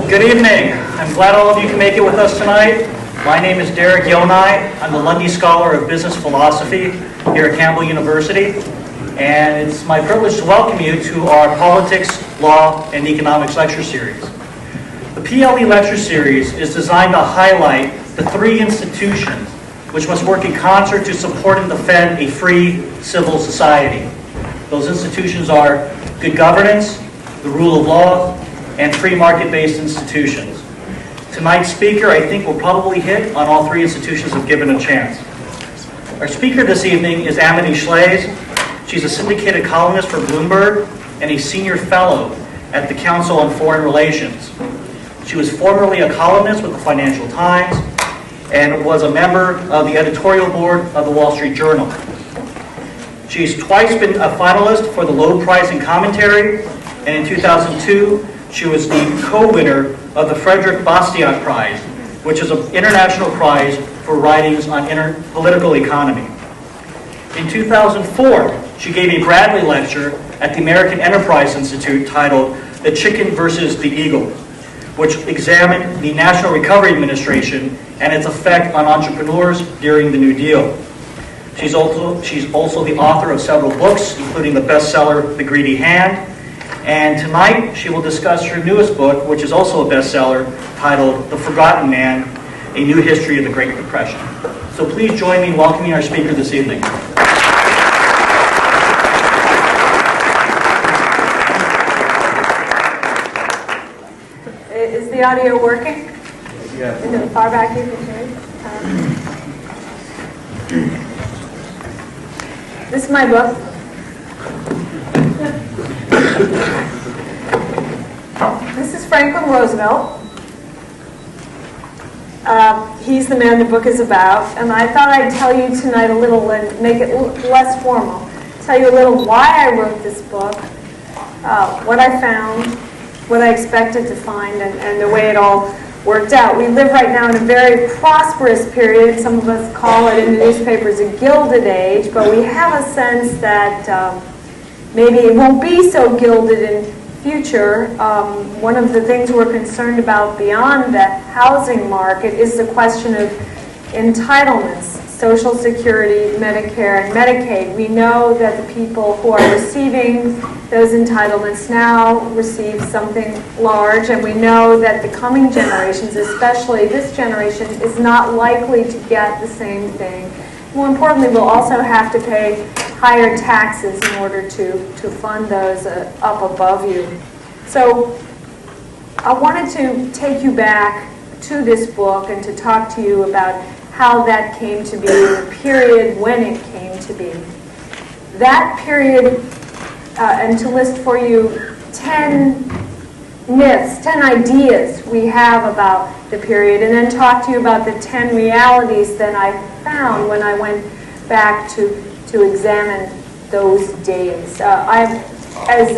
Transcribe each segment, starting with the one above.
Good evening. I'm glad all of you can make it with us tonight. My name is Derek Yonai. I'm the Lundy Scholar of Business Philosophy here at Campbell University. And it's my privilege to welcome you to our Politics, Law, and Economics lecture series. The PLE lecture series is designed to highlight the three institutions which must work in concert to support and defend a free civil society. Those institutions are good governance, the rule of law, and free market-based institutions. Tonight's speaker, I think, will probably hit on all three institutions if given a chance. Our speaker this evening is Amity Shlaes. She's a syndicated columnist for Bloomberg and a senior fellow at the Council on Foreign Relations. She was formerly a columnist with the Financial Times and was a member of the editorial board of the Wall Street Journal. She's twice been a finalist for the Loeb Prize in Commentary, and in 2002, she was the co-winner of the Frederick Bastiat Prize, which is an international prize for writings on political economy. In 2004, she gave a Bradley lecture at the American Enterprise Institute titled The Chicken versus the Eagle, which examined the National Recovery Administration and its effect on entrepreneurs during the New Deal. She's also the author of several books, including the bestseller The Greedy Hand, and tonight she will discuss her newest book, which is also a bestseller, titled The Forgotten Man, A New History of the Great Depression. So please join me in welcoming our speaker this evening. Is the audio working? Yeah. Is it far back you can hear? This is my book. This is Franklin Roosevelt. He's the man the book is about, and I thought I'd tell you tonight a little and make it less formal. Tell you a little why I wrote this book, what I found, what I expected to find, and the way it all worked out. We live right now in a very prosperous period. Some of us call it in the newspapers a gilded age, but we have a sense that maybe it won't be so gilded in future. One of the things we're concerned about beyond the housing market is the question of entitlements, Social Security, Medicare, and Medicaid. We know that the people who are receiving those entitlements now receive something large, and we know that the coming generations, especially this generation, is not likely to get the same thing. More importantly, we'll also have to pay higher taxes in order to fund those up above you. So I wanted to take you back to this book and to talk to you about how that came to be, the period when it came to be. That period, and to list for you 10 myths, 10 ideas we have about the period, and then talk to you about the 10 realities that I found when I went back to examine those days. As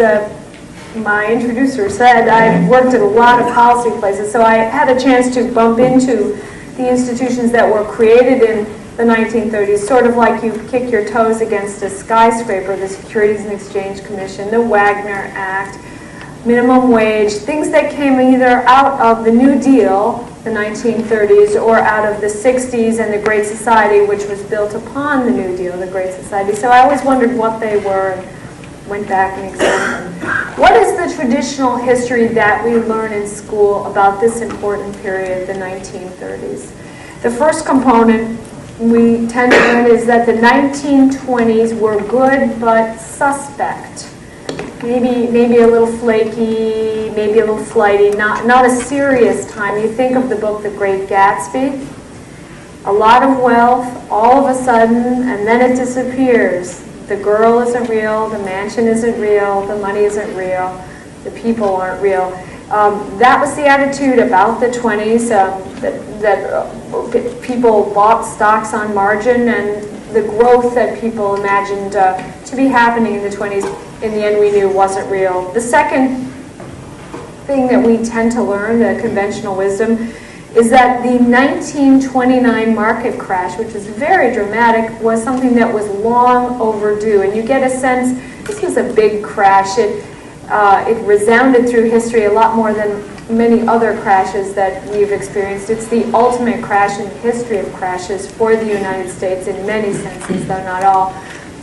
my introducer said, I've worked at a lot of policy places, so I had a chance to bump into the institutions that were created in the 1930s, sort of like you kick your toes against a skyscraper, the Securities and Exchange Commission, the Wagner Act, minimum wage, things that came either out of the New Deal, the 1930s, or out of the 60s and the Great Society, which was built upon the New Deal, the Great Society. So I always wondered what they were and went back and examined them. What is the traditional history that we learn in school about this important period, the 1930s? The first component we tend to learn is that the 1920s were good but suspect. Maybe a little flaky, maybe a little flighty, not a serious time. You think of the book The Great Gatsby, a lot of wealth all of a sudden, and then it disappears. The girl isn't real, the mansion isn't real, the money isn't real, the people aren't real. That was the attitude about the 20s, that people bought stocks on margin, and the growth that people imagined to be happening in the 20s, in the end we knew wasn't real. The second thing that we tend to learn, the conventional wisdom, is that the 1929 market crash, which was very dramatic, was something that was long overdue. And you get a sense, this was a big crash. It resounded through history a lot more than many other crashes that we've experienced. It's the ultimate crash in the history of crashes for the United States in many senses, though not all.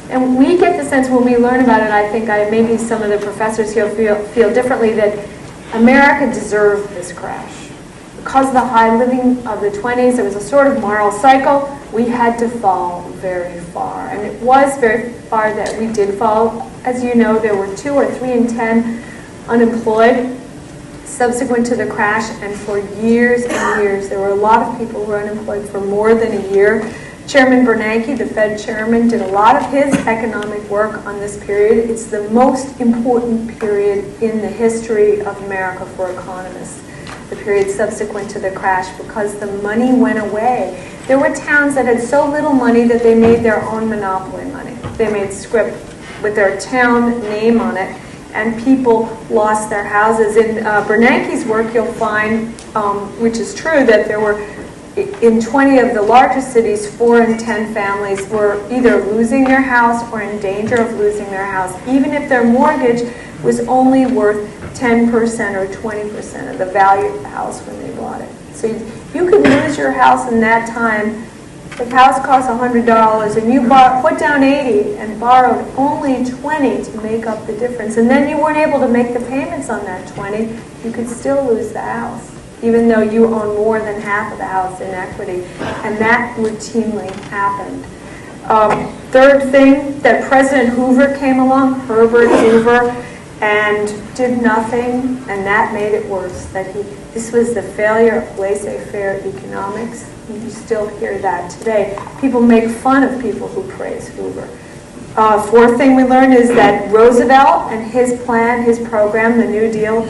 And we get the sense when we learn about it, I think maybe some of the professors here feel differently, that America deserved this crash. Because of the high living of the 20s, there was a sort of moral cycle. We had to fall very far. And it was very far that we did fall. As you know, there were 2 or 3 in 10 unemployed subsequent to the crash, and for years and years there were a lot of people who were unemployed for more than a year. Chairman Bernanke, the Fed chairman, did a lot of his economic work on this period. It's the most important period in the history of America for economists, the period subsequent to the crash, because the money went away. There were towns that had so little money that they made their own monopoly money. They made scrip with their town name on it, and people lost their houses. In Bernanke's work, you'll find, which is true, that there were, in 20 of the largest cities, 4 in 10 families were either losing their house or in danger of losing their house, even if their mortgage was only worth 10% or 20% of the value of the house when they bought it. So you could lose your house in that time. If the house cost $100 and you put down $80 and borrowed only $20 to make up the difference, and then you weren't able to make the payments on that $20, you could still lose the house, even though you own more than half of the house in equity. And that routinely happened. Third thing, that President Hoover came along, Herbert Hoover, and did nothing, and that made it worse. This was the failure of laissez-faire economics. You still hear that today. People make fun of people who praise Hoover. Fourth thing we learned is that Roosevelt and his plan, his program, the New Deal,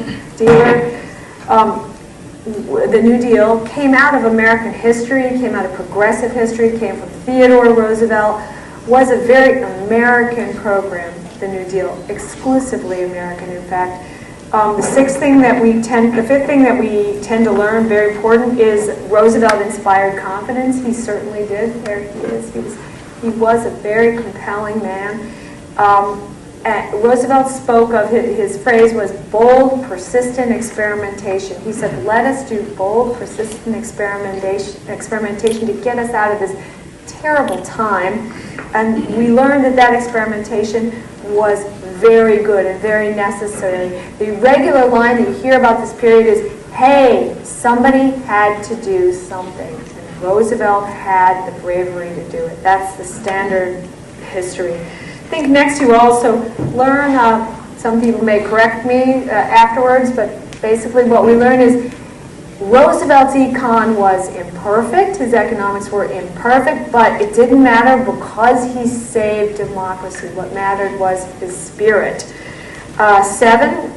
the New Deal came out of American history, came out of progressive history, came from Theodore Roosevelt, was a very American program, the New Deal, exclusively American, in fact. The fifth thing that we tend to learn, very important, is Roosevelt inspired confidence. He certainly did. There he is. He was a very compelling man. Roosevelt spoke of, his phrase was bold, persistent experimentation. He said, let us do bold, persistent experimentation to get us out of this terrible time. And we learned that experimentation was very good and very necessary. The regular line that you hear about this period is, hey, somebody had to do something. And Roosevelt had the bravery to do it. That's the standard history. I think next you also learn, some people may correct me afterwards, but basically what we learn is Roosevelt's econ was imperfect, his economics were imperfect, but it didn't matter because he saved democracy. What mattered was his spirit. 7,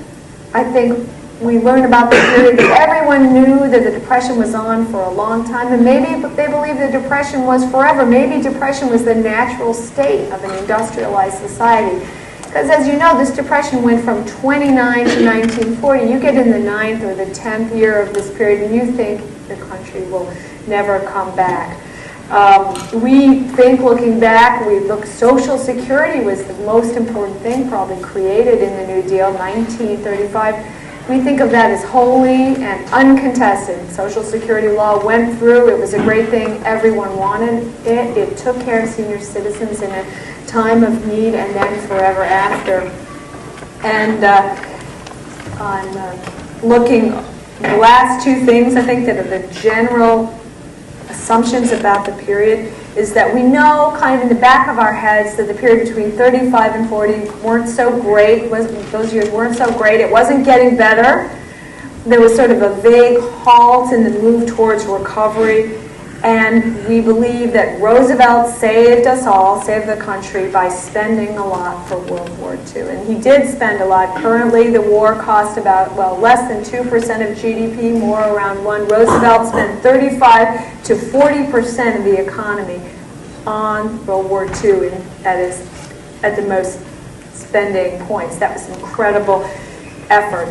I think we learned about the period that everyone knew that the Depression was on for a long time, and maybe they believed the Depression was forever. Maybe Depression was the natural state of an industrialized society. Because as you know, this Depression went from 29 to 1940. You get in the 9th or the 10th year of this period and you think the country will never come back. We think, looking back, Social Security was the most important thing probably created in the New Deal, 1935. We think of that as holy and uncontested. Social Security law went through. It was a great thing. Everyone wanted it. It took care of senior citizens in a time of need and then forever after. And I'm looking, the last 2 things I think that are the general assumptions about the period is that we know kind of in the back of our heads that the period between 35 and 40 weren't so great. Those years weren't so great. It wasn't getting better. There was sort of a vague halt in the move towards recovery. And we believe that Roosevelt saved us all, saved the country by spending a lot for World War II. And he did spend a lot. Currently, the war cost about, less than 2% of GDP, more around 1. Roosevelt spent 35 to 40% of the economy on World War II, and that is at the most spending points. That was an incredible effort.